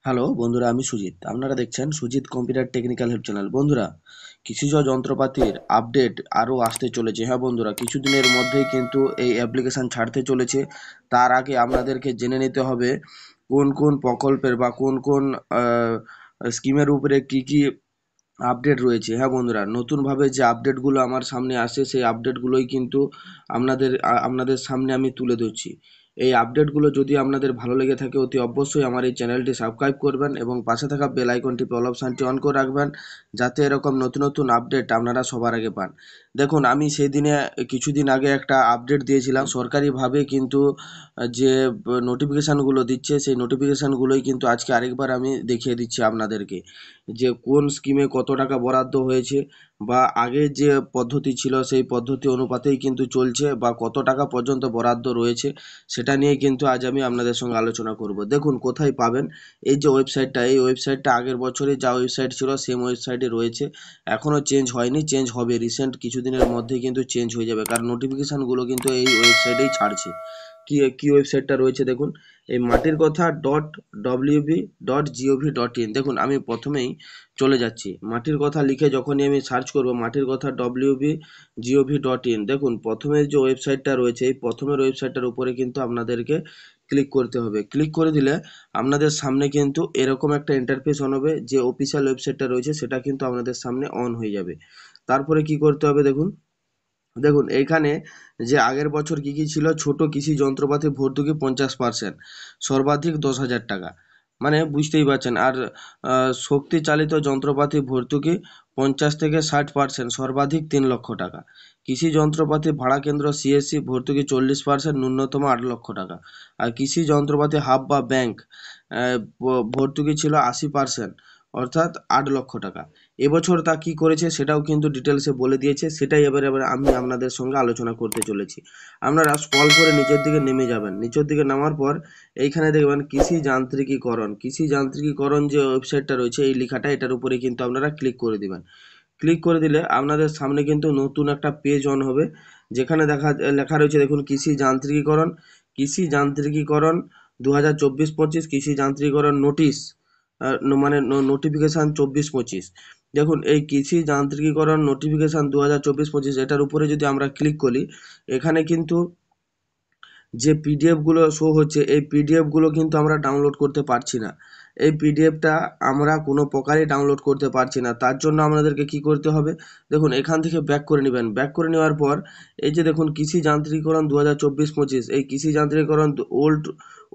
Hello বন্ধুরা, আমি সুজিত। আপনারা দেখছেন Sujit computer technical help channel. বন্ধুরা, কৃষিজ যন্ত্রপাতির আপডেট আরও আসতে চলেছে। হ্যাঁ বন্ধুরা, কিছুদিনের মধ্যেই কিন্তু এই অ্যাপ্লিকেশান ছাড়তে চলেছে। তার আগে আপনাদেরকে জেনে নিতে হবে কোন কোন প্রকল্পের বা কোন কোন স্কিমের উপরে কি কি আপডেট রয়েছে। হ্যাঁ বন্ধুরা, নতুনভাবে যে আপডেটগুলো আমার সামনে আসে সেই আপডেটগুলোই কিন্তু আপনাদের সামনে আমি তুলে ধরছি। এই আপডেটগুলো যদি আপনাদের ভালো লেগে থাকে অতি অবশ্যই আমার এই চ্যানেলটি সাবস্ক্রাইব করবেন এবং পাশে থাকা বেল আইকনটি অল অপশানটি অন করে রাখবেন, যাতে এরকম নতুন নতুন আপডেট আপনারা সবার আগে পান। দেখুন, আমি সেই দিনে কিছুদিন আগে একটা আপডেট দিয়েছিলাম সরকারিভাবে, কিন্তু যে নোটিফিকেশানগুলো দিচ্ছে সেই নোটিফিকেশানগুলোই কিন্তু আজকে আরেকবার আমি দেখিয়ে দিচ্ছি আপনাদেরকে, যে কোন স্কিমে কত টাকা বরাদ্দ হয়েছে বা আগে যে পদ্ধতি ছিল সেই পদ্ধতি অনুপাতেই কিন্তু চলছে বা কত টাকা পর্যন্ত বরাদ্দ রয়েছে, সেটা নিয়ে কিন্তু আজ আমি আপনাদের সঙ্গে আলোচনা করব। দেখুন, কোথায় পাবেন এই যে ওয়েবসাইটটা, এই ওয়েবসাইটটা আগের বছরে যা ওয়েবসাইট ছিল সেম ওয়েবসাইটে রয়েছে। এখনও চেঞ্জ হয়নি, চেঞ্জ হবে রিসেন্ট কিছুদিনের মধ্যেই কিন্তু চেঞ্জ হয়ে যাবে, কারণ নোটিফিকেশানগুলো কিন্তু এই ওয়েবসাইটেই ছাড়ছে। কি কি ওয়েবসাইটটা রয়েছে দেখুন, এই মাটির কথা .wb.gov.in। দেখুন, আমি প্রথমেই চলে যাচ্ছি। মাটির কথা লিখে যখনই আমি সার্চ করব মাটির কথা .wb.gov.in, দেখুন প্রথমে যে ওয়েবসাইটটা রয়েছে এই প্রথমের ওয়েবসাইটটার উপরে কিন্তু আপনাদেরকে ক্লিক করতে হবে। ক্লিক করে দিলে আপনাদের সামনে কিন্তু এরকম একটা ইন্টারফেস অন হবে, যে অফিসিয়াল ওয়েবসাইটটা রয়েছে সেটা কিন্তু আপনাদের সামনে অন হয়ে যাবে। তারপরে কি করতে হবে দেখুন, দেখুন এইখানে যে আগের বছর কি কি ছিল: ছোট কৃষি যন্ত্রপাতি ভর্তুকি 50%, সর্বাধিক 10,000 টাকা, মানে বুঝতেই পারছেন। আর শক্তি চালিত যন্ত্রপাতি ভর্তুকি 50 থেকে 60%, সর্বাধিক 3 লক্ষ টাকা। কৃষি যন্ত্রপাতি ভাড়া কেন্দ্র সিএসসি ভর্তুকি 40%, ন্যূনতম 8 লক্ষ টাকা। আর কৃষি যন্ত্রপাতি হাব বা ব্যাংক ভর্তুকি ছিল 80%, অর্থাৎ 8 লক্ষ টাকা। এবছর তা কি করেছে সেটাও কিন্তু ডিটেলসে বলে দিয়েছে, সেটাই এবার আমি আপনাদের সঙ্গে আলোচনা করতে চলেছি। আপনারা স্ক্রল করে নিচের দিকে নেমে যাবেন। নিচের দিকে নামার পর এইখানে দেখবেন কৃষি যান্ত্রিকীকরণ। কৃষি যান্ত্রিকীকরণ যে ওয়েবসাইটটা রয়েছে এই লেখাটা, এটার উপরে কিন্তু আপনারা ক্লিক করে দিবেন। ক্লিক করে দিলে আপনাদের সামনে কিন্তু নতুন একটা পেজ অন হবে, যেখানে লেখা রয়েছে দেখুন কৃষি যান্ত্রিকীকরণ। কৃষি যান্ত্রিকীকরণ 2024-25 কৃষি যান্ত্রিকীকরণ নোটিশ, মানে নোটিফিকেশান 24-25। দেখুন, এই কৃষি যান্ত্রিকীকরণ নোটিফিকেশান 2024-25 এটার উপরে যদি আমরা ক্লিক করি, এখানে কিন্তু যে পিডিএফগুলো শো হচ্ছে এই পিডিএফগুলো কিন্তু আমরা ডাউনলোড করতে পারছি না। এই পিডিএফটা আমরা কোনো প্রকারেই ডাউনলোড করতে পারছি না। তার জন্য আমাদেরকে কি করতে হবে, দেখুন এখান থেকে ব্যাক করে নেবেন। ব্যাক করে নেওয়ার পর এই যে দেখুন কৃষি যান্ত্রিকীকরণ 2024-25, এই কৃষি যান্ত্রিকীকরণ ওল্ড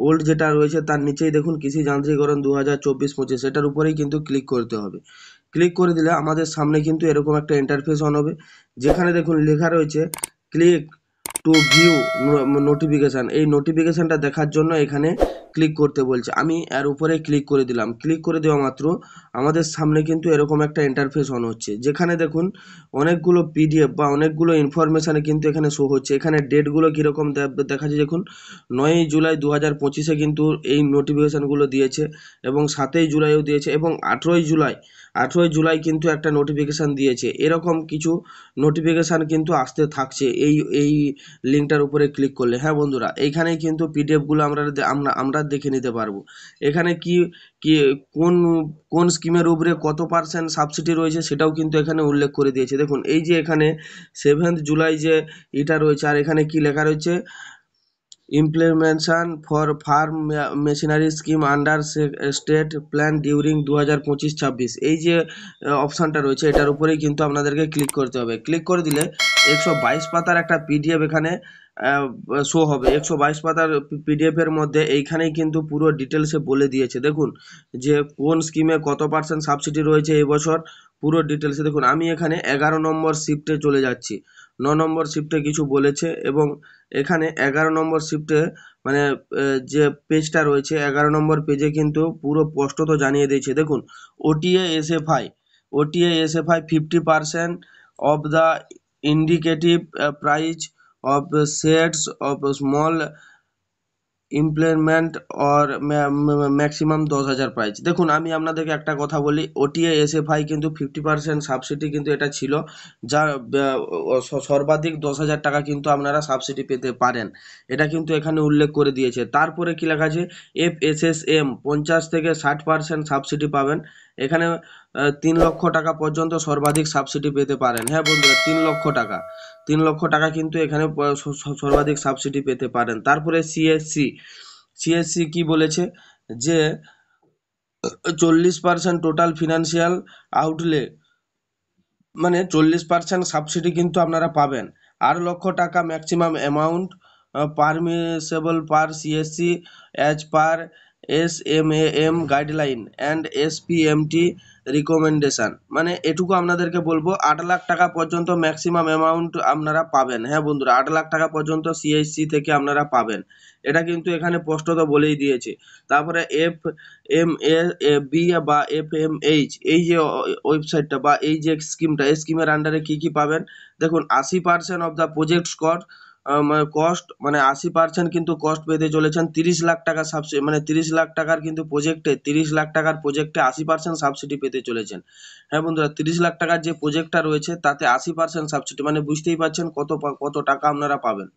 ওল্ড যেটা রয়েছে তার নিচেই দেখুন কৃষি যান্ত্রিকীকরণ 2024-25, এটার উপরেই কিন্তু ক্লিক করতে হবে। ক্লিক করে দিলে আমাদের সামনে কিন্তু এরকম একটা ইন্টারফেস অন হবে, যেখানে দেখুন লেখা রয়েছে ক্লিক টু ভিউ নোটিফিকেশান। এই নোটিফিকেশানটা দেখার জন্য এখানে ক্লিক করতে বলছে, আমি এর উপরে ক্লিক করে দিলাম। ক্লিক করে দেওয়া মাত্র আমাদের সামনে কিন্তু এরকম একটা ইন্টারফেস অন হচ্ছে, যেখানে দেখুন অনেকগুলো পিডিএফ বা অনেকগুলো ইনফরমেশানে কিন্তু এখানে শো হচ্ছে। এখানে ডেটগুলো কীরকম দেখাচ্ছে দেখুন, 9ই জুলাই 2025 কিন্তু এই নোটিফিকেশানগুলো দিয়েছে, এবং 7ই জুলাইও দিয়েছে, এবং 18ই জুলাই কিন্তু একটা নোটিফিকেশান দিয়েছে। এরকম কিছু নোটিফিকেশান কিন্তু আসতে থাকছে এই এই লিঙ্কটার উপরে ক্লিক করলে। হ্যাঁ বন্ধুরা, এইখানেই কিন্তু পিডিএফগুলো আমরা দেখে নিতে পারবো। এখানে কি কি কোন কোন স্কিমের উপরে কত পার্সেন্ট সাবসিডি রয়েছে সেটাও কিন্তু এখানে উল্লেখ করে দিয়েছে। দেখুন এই যে এখানে 7th জুলাই যে এটা রয়েছে, আর এখানে কি লেখা রয়েছে, implementation for farm machinery scheme under state plan during 2025-26, এই যে অপশানটা রয়েছে এটার উপরেই কিন্তু আপনাদেরকে ক্লিক করতে হবে। ক্লিক করে দিলে 122 পাতার একটা পিডিএফ এখানে শো হবে। 122 পাতার পিডিএফের মধ্যে এইখানেই কিন্তু পুরো ডিটেলসে বলে দিয়েছে। দেখুন যে কোন স্কিমে কত পার্সেন্ট সাবসিডি রয়েছে এবছর, পুরো ডিটেলসে দেখুন। আমি এখানে 11 নম্বর শিফটে চলে যাচ্ছি। 9 নম্বর শিফটে কিছু বলেছে, এবং এখানে 11 নম্বর শিফটে মানে যে পেজটা রয়েছে 11 নম্বর পেজে কিন্তু পুরো স্পষ্টত জানিয়ে দিয়েছে। দেখুন, OTA SFI 50% of the indicative price of shares of small employment or maximum 10,000 price. দেখুন আমি আপনাদেরকে একটা কথা বলি, ওটিএ এসএফআই কিন্তু 50% সাবসিডি কিন্তু এটা ছিল, যার সর্বাধিক 10,000 টাকা কিন্তু আপনারা সাবসিডি পেতে পারেন, এটা কিন্তু এখানে উল্লেখ করে দিয়েছে। তারপরে কি লেখা আছে, এফএসএসএম 50 থেকে 60% সাবসিডি পাবেন, এখানে 3 লক্ষ টাকা পর্যন্ত সর্বাধিক সাবসিডি পেতে পারেন। হ্যাঁ বন্ধুরা, 3 লক্ষ টাকা, 3 লক্ষ টাকা কিন্তু এখানে সর্বাধিক সাবসিডি পেতে পারেন। তারপরে সিএসসি কি বলেছে, যে 40% টোটাল ফিনান্সিয়াল আউটলে, মানে 40% সাবসিডি কিন্তু আপনারা পাবেন। 8 লক্ষ টাকা maximum amount permissible per CSC as per SMAM guideline and SPMT recommendation. মানে এটুকু আপনাদেরকে বলবো, 8 লাখ টাকা পর্যন্ত ম্যাক্সিমাম অ্যামাউন্ট আপনারা পাবেন। হ্যাঁ বন্ধুরা, 8 লাখ টাকা পর্যন্ত সিএসসি থেকে আপনারা পাবেন, এটা কিন্তু এখানে স্পষ্টত বলেই দিয়েছে। তারপরে FMAB বা FMH, এই যে ওয়েবসাইটটা বা এই যে স্কিমটা, এই স্কিমের আন্ডারে কি কি পাবেন, দেখুন 80% অফ দ্য প্রজেক্ট কস্ট, মানে 80% কিন্তু কস্ট পেতে চলেছেন। 30 লাখ টাকা সাবসিডি, মানে 30 লাখ টাকার কিন্তু প্রজেক্টে, 30 লাখ টাকার প্রজেক্টে 80% সাবসিডি পেতে চলেছেন। হ্যাঁ বন্ধুরা, 30 লাখ টাকার যে প্রজেক্টটা রয়েছে তাতে 80% সাবসিডি, মানে বুঝতেই পারছেন কত টাকা আপনারা পাবেন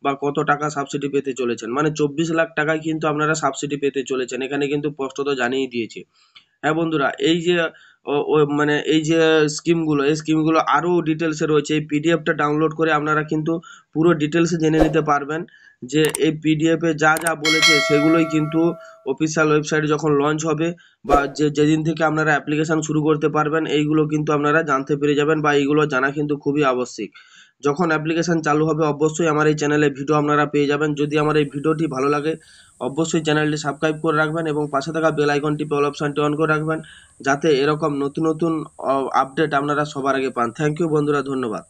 বা কত টাকা সাবসিডি পেতে চলেছেন, মানে 24 লাখ টাকায় কিন্তু আপনারা সাবসিডি পেতে চলেছেন, এখানে কিন্তু স্পষ্টত জানিয়ে দিয়েছে। হ্যাঁ বন্ধুরা, এই যে মানে এই যে স্কিমগুলো, এই স্কিমগুলো আরও ডিটেলসে রয়েছে, এই পিডিএফটা ডাউনলোড করে আপনারা কিন্তু পুরো ডিটেলসে জেনে নিতে পারবেন, যে এই পিডিএফে যা যা বলেছে সেগুলোই কিন্তু অফিসিয়াল ওয়েবসাইটে যখন লঞ্চ হবে বা যেদিন থেকে আপনারা অ্যাপ্লিকেশন শুরু করতে পারবেন, এইগুলো কিন্তু আপনারা জানতে পেরে যাবেন, বা এইগুলো জানা কিন্তু খুবই আবশ্যিক। যখন অ্যাপ্লিকেশন চালু হবে অবশ্যই আমার এই চ্যানেলে ভিডিও আপনারা পেয়ে যাবেন। যদি আমার এই ভিডিওটি ভালো লাগে অবশ্যই চ্যানেলটি সাবস্ক্রাইব করে রাখবেন এবং পাশে থাকা বেল আইকনটি অল অপশনটি অন করে রাখবেন, যাতে এরকম নতুন নতুন আপডেট আপনারা সবার আগে পান। থ্যাংক ইউ বন্ধুরা, ধন্যবাদ।